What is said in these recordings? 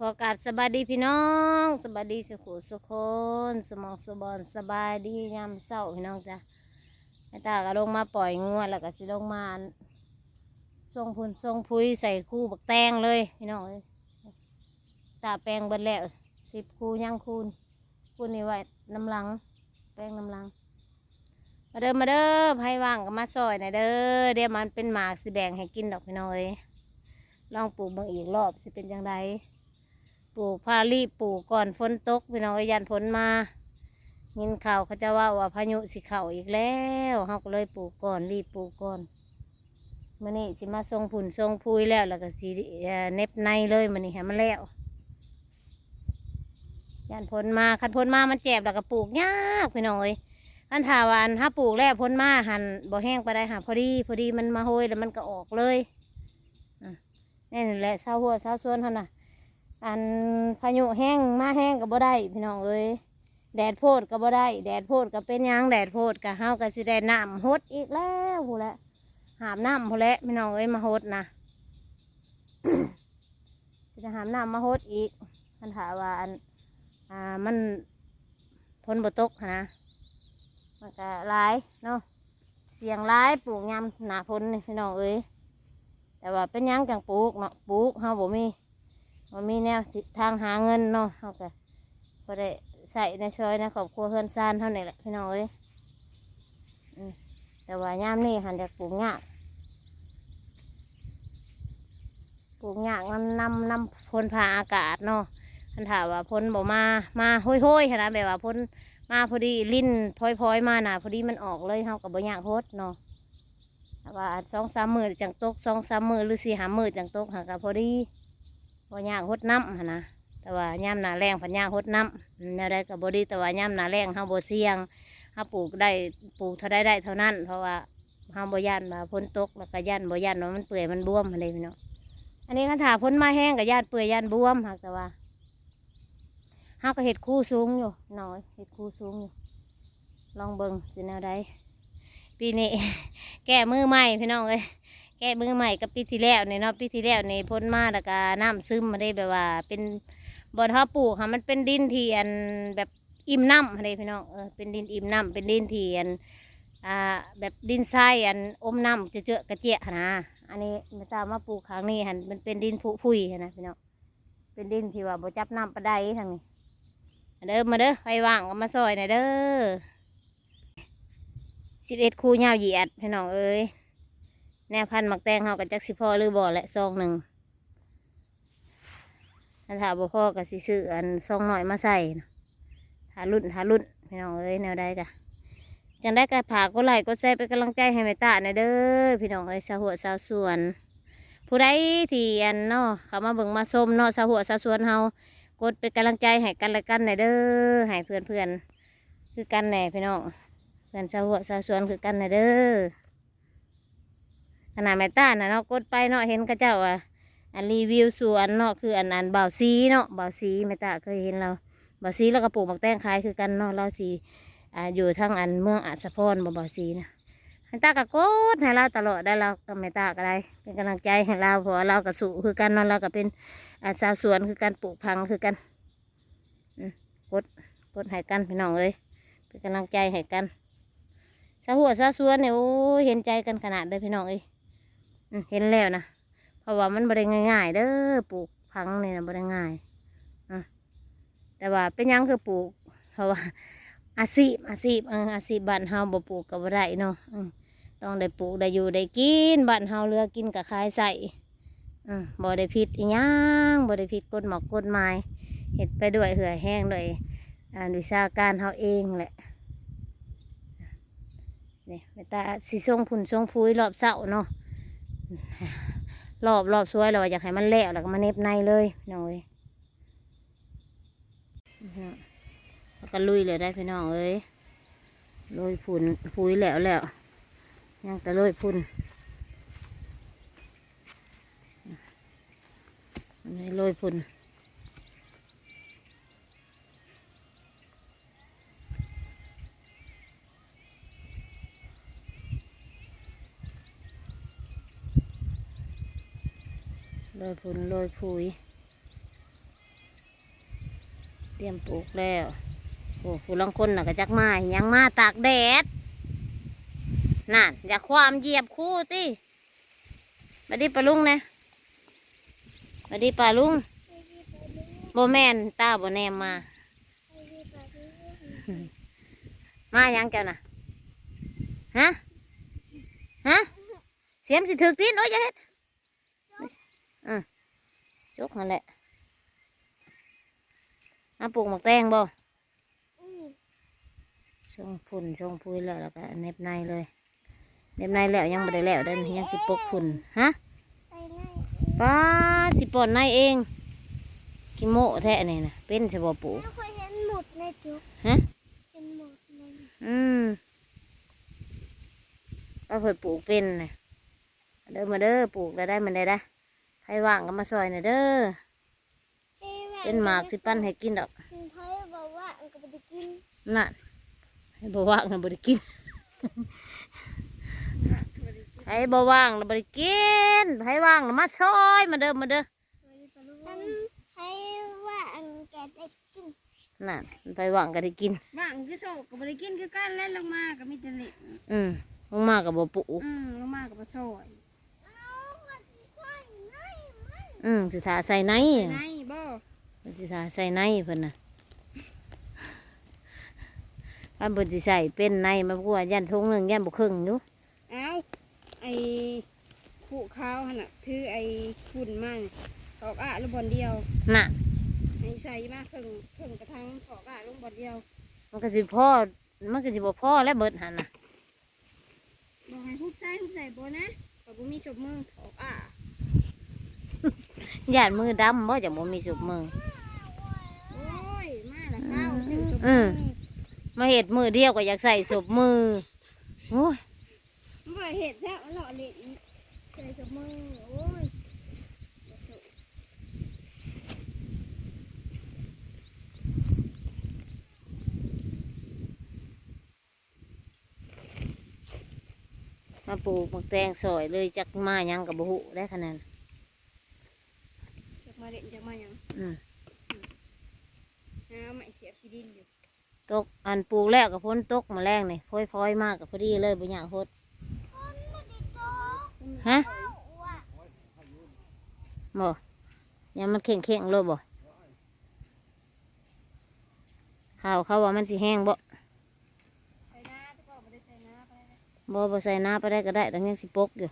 ขอกราบสบายดีพี่น้องสบายดีสุขุสุคนสมองสบอนสบายดียามเศร้าพี่น้องจ้ะแม่ตาก็ลงมาปล่อยงวดแล้วก็สิลงมาส่งพุ่นส่งพุยใส่คู่บักแตงเลยพี่น้องเอ้ยตาแปลงเบิดแล้ว10 คู่ย่างคูณนี่ไว้น้ำหลังแปลงน้ำหลังมาเด้อไผว่างก็มาซอยหน่อยเด้อเดี๋ยวมันเป็นหมากสิแบ่งให้กินดอกพี่น้องเอ้ยลองปลูกบางอีกรอบสิเป็นจังไดปลูกพารีบปลูกก่อนฝนตกพี่น้องยันฝนมายินข่าวเขาจะว่าพายุสิเข้าอีกแล้วเขาก็เลยปลูกก่อนรีบปลูกก่อนมื้อนี้สิมาทรงผุ่นทรงพุยแล้วก็สิเน็บในเลยมื้อนี้ให้มันแล้วยันฝนมาคันฝนมามันเจ็บแล้วก็ปลูกยากพี่น้องเอ้ยอันถาวานถ้าปลูกแล้วฝนมาหันบ่แห้งไปได้หาพอดีมันมาโหยแล้วมันก็ออกเลยนี่แหละเศร้าหัวเศร้าส่วนเขาน่ะอันพายุแห้งมาแห้งก็บ่ได้พี่น้องเอ้ยแดดโพดก็บ่ได้แดดโพดก็เป็นหยังแดดโพดก็เฮาก็สิได้น้ำหดอีกแล้วพู้นแหละหามน้ำพู้นแหละพี่น้องเอ้ยมาหดนะ จะหามน้ำมาหดอีกมันถามว่ามันฝนบ่ตกนะมันก็หลายเนาะเสียงหลายปลูกยามหน้าฝนนี่พี่น้องเอ้ยแต่ว่าเป็นหยังจังปลูกเนาะปลูกเฮาบ่มีแนวทางหาเงินเนาะเฮาก็บ่ได้ใส่ในซอยในครอบครัวเฮือนซานเท่านี้แหละพี่น้องเอ้ยแต่ว่ายามนี้หันจะปลูกยากนำพ้นผ่าอากาศเนาะท่านถามว่าพ้นบ่มาห้อยๆขนาดแบบว่าพ้นมาพอดีลิ้นพลอยมาหนาพอดีมันออกเลยเฮากับบ่ยากโพดเนาะว่า2-3 มื้อจังตก2-3 มื้อหรือ4-5 มื้อจังตกหากับพอดีบ่ยากหดน้ำหั่นนะแต่ว่ายามหนาแรงพันยากหดน้ำแนวใดกับบดีแต่ว่ายามหนาแรงเฮาบ่เสี่ยงเฮาปลูกเท่าได้เท่านั้นเพราะว่าเฮาบ่ย่านว่าฝนตกแล้วก็ย่านบ่ย่านว่ามันเปื่อยมันบวมอะไรพี่น้องอันนี้คันถาฝนมาแห้งกับย่านเปื่อยย่านบวมหากแต่ว่าเฮาก็เห็ดคู่สูงอยู่น้อยเห็ดคู่สูงอยู่ลองเบิ่งสิแนวใดปีนี้ แก้มือใหม่พี่น้องเอ้ยแก้มือใหม่กับปีที่แล้วนี่เนาะปีที่แล้วนี่พ้นมาแล้วก็น้ำซึมมาได้แบบว่าเป็นบ่อท่อปลูกค่ะมันเป็นดินที่อันแบบอิ่มน้ำอะไรพี่น้องเป็นดินอิ่มน้ำเป็นดินที่อันแบบดินทรายอันอมน้ำเจอกระเจี๊ยนะอันนี้ไม่ทราบมาปลูกครั้งนี้หันมันเป็นดินผุยนะพี่น้องเป็นดินที่ว่าบ่จับน้ำปลาได้ทางนี้มาเด้อไปว่างก็มาซอยหน่อยเด้อ11 คู่ยาวเหยียดพี่น้องเอ้ยแนวพันธุ์หมักแตงเขากับจักสิพ่อหรือบ่อและ1 ถ้าถาบ่พ่อกับสิซื้ออันซองหน่อยมาใส่ทารุ่นพี่น้องเอ้ยแนวใดกะจังได้กะผากก็ไหลก็แซ่เป็นกำลังใจให้แม่ตาหน่อยเด้อพี่น้องเอ้ยสาวหัวสาวสวนผู้ใดที่อันเนาะเขามาเบิ่งมาส้มเนาะสาวหัวสาวสวนเฮากดเป็นกำลังใจให้กันและกันหน่อยเด้อให้เพื่อนคือกันแหน่พี่น้องเพื่อนสาวหัวสาวสวนคือกันหน่อยเด้อขนาดแม่ตาน่ะเนาะกดไปเนาะเห็นกระเจ้าอันรีวิวสวนเนาะคืออันบ่าวซีเนาะบ่าวซีแม่ตาเคยเห็นเราบ่าวซีแล้วก็ปลูกหมักแตงขายคือกันเนาะเราสีอยู่ทั้งอันเมืองอัศพรบ่าวซีนะแม่ตาก็กดให้เราตลอดได้เรากับแม่ตาก็ได้เป็นกำลังใจให้เราเพราะเราก็สู้คือกันเนาะเราก็เป็นชาวสวนคือกันปลูกพังคือกันกดให้กันพี่น้องเอ้ยเป็นกำลังใจให้กันสาวหัวสาวสวนเนี่ยโอ้เห็นใจกันขนาดเลยพี่น้องเอ้ยเห็นแล้วนะเพราะว่ามันบ่ได้ง่ายๆเด้อปลูกพังนี่นะบ่ได้ง่ายแต่ว่าเป็นยังคือปลูกเพราะว่าอาชีพบ้านเฮาบ่ปลูกก็บ่ได้เนาะต้องได้ปลูกได้อยู่ได้กินบ้านเฮาเรือกินกับขายใส่บ่ได้ผิดอีหยังบ่ได้ผิดกฎหมอกกฎหมายเฮ็ดไปด้วยเหื่อแห้งด้วยวิชาการเฮาเองแหละนี่แม่ตาสิส่งผุ่นส่งพุยรอบเสาเนาะรอบสวยเราอยากให้มันแล้วแล้วก็มาเน็บในเลยน้องเอ้ยแล้วก็ลุยเลยได้พี่น้องเอ้ยลุยพุ่นพุยแล้วยังแต่ลุยพุ่นลุยพุ่นโรยพุ่นโรยพุย รียมปลูกแล้วโอ้ผู้ลางคนน่ะก็จักมายังมาตากแดดนั่นอย่าความเหยียบคู่ติมาดิปลาลุงนะมาดิปลาลุงโบแมนตาโบแนมมา มายังเจ้าน่ะฮะฮะเสียมสิถึกตีนโอ้ยจะเฮ็ดจกนั่นแหละมาปลูกหมกแตงบ่ช่องฝุ่นช่องพุยแล้วก็เน็บในเลยเน็บในแล้วยังไม่ได้แล้วเดินยังสิปกฝุ่นฮะป้าสิปอนในเองกิโมแท้นี่นะเป็นจะบ่ปลูกเคยเห็นหมุดในจุกฮะเป็นหมุดในก็เพิ่นปลูกเป็นนะเด้อมาเด้อปลูกได้มันได้ใครว่างก็มาซอยหน่อยเด้อเป็นหมากสิปั้นให้กินดอกใครบอกว่าอันก็ไม่ได้กินนั่นให้บ่ว่างน่ะบ่ได้กินให้บ่ว่างน่ะบ่ได้กินให้ว่างน่ะมาซอยมาเด้ออันใครว่าอันแกได้กินนั่นไปว่างก็ได้กินว่างคือโศกก็บ่ได้กินคือกันแล้วลงมาก็มีแต่เล็กลงมาก็บ่ปลูกลงมาก็บ่ซอยสิทาใส่ในบ่สิทาใส่ในเพิ่นน่ะอันเพิ่นสิใส่เป็นในมาพวกยันทงนึงยันบ่ครึ่งอยู่เอ้าไอ้ผู้ขาวหั่นน่ะถือไอ้ฝุ่นมาตอกลูกบอลเดียวน่ะให้ใส่มาครึ่งกระทั่งตอกลูกบอลเดียวมันก็สิพ่อมันก็สิบ่พ่อแล้วเบิดหั่นน่ะบอกให้ทุบใส่บ่นะก็บ่มีศพมือตอกญาติมือดำบ่จะบ่มีสุบมือโอ้ยมาละข้าวซื้อศพมือมาเห็ดมือเดียวก็อยากใส่สุบมือโอ้ยบ่เห็ดแท้หล่อเล่นใส่ศพมือโอ้ยมาปลูกหมกแตงซอยเลยจักมายังกับบุหุได้ขนาดจักมาเล่นจักมายังไม่เสียบที่ดินอยู่ตกอันปลูกแล้วกับพ้นตกมาแรงนี่พลอยมากกับพอดีเลยบุญอย่างพดฮะบ่ยังมันเข่งเลยบ่เขาว่ามันสิแห้งบ่บ่ใส่น้ำไปได้ก็ได้แต่ยังสิปกอยู่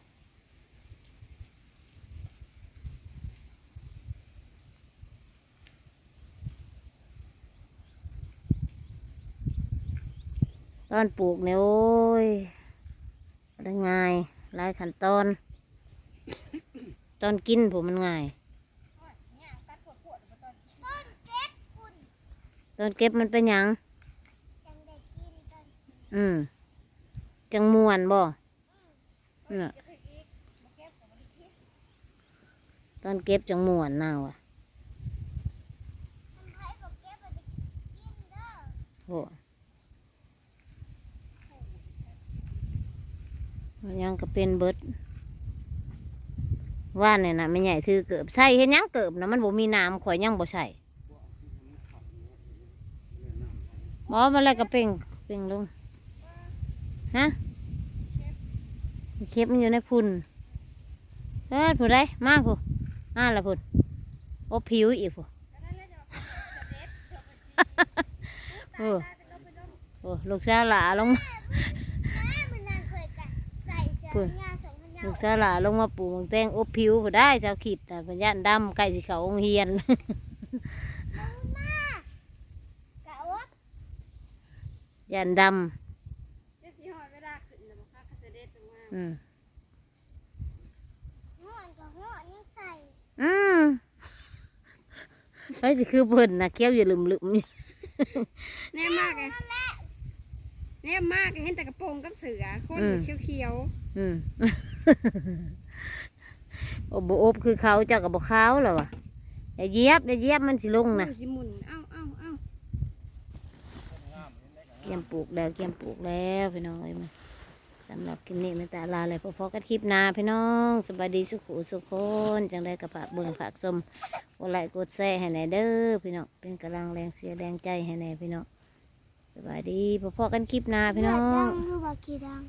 ตอนปลูกเนี่ยโอ้ยได้ง่ายหลายขั้นตอนตอนกินผมมันง่ายตอนเก็บมันเป็นหยังจังมวนบ่น่ะตอนเก็บจังมวนน่าว่ะโหยังก็เป็นเบิดว่านเนี่ยนะไม่ใหญ่ถือเกิบใส่เห็นยังเกิบนะมันบ่มีน้ำข่อยยังบ่ใส่บ่มาแล้วก็เป่งลงฮะเข็บมันอยู่ในพุ่นผู้ใดมาผู้ละพุ่นโอ้ผิวอีกผู้โอ้ลูกสาวหลาลงลูกสาวหลาลงมาปลูกแตงอบผิวผู้ได้ชาวขีดแต่พญานดำไก่สีขาวองเฮียนยันดำไอ้สิคือเพิ่นนะเกี้ยวอย่าลืมแน่มากเลยแน่มากเห็นแต่กระโปรงกับเสือคนเขียวอบคือเขาเจ้ากับบ่เขาหรอวะอย่าเย็บมันสิลงนะสิหมุนเอ้าเกี่ยมปลูกแล้วพี่น้องเอ้ยมัน สำหรับคลิปนี้แม่ตาลาเลยพอๆกันคลิปหน้าพี่น้องสบายดีสุขุสุขคนจังได้กับฝากเบิ่งฝากชมกดไลค์กดแชร์ให้แหน่เด้อพี่น้องเป็นกำลังแรงเสียแรงใจให้แหน่พี่น้องสบายดีพอๆกันคลิปหน้าพี่ เลื น้ อ อ ดดั ง งหรือว่าขี้ดัง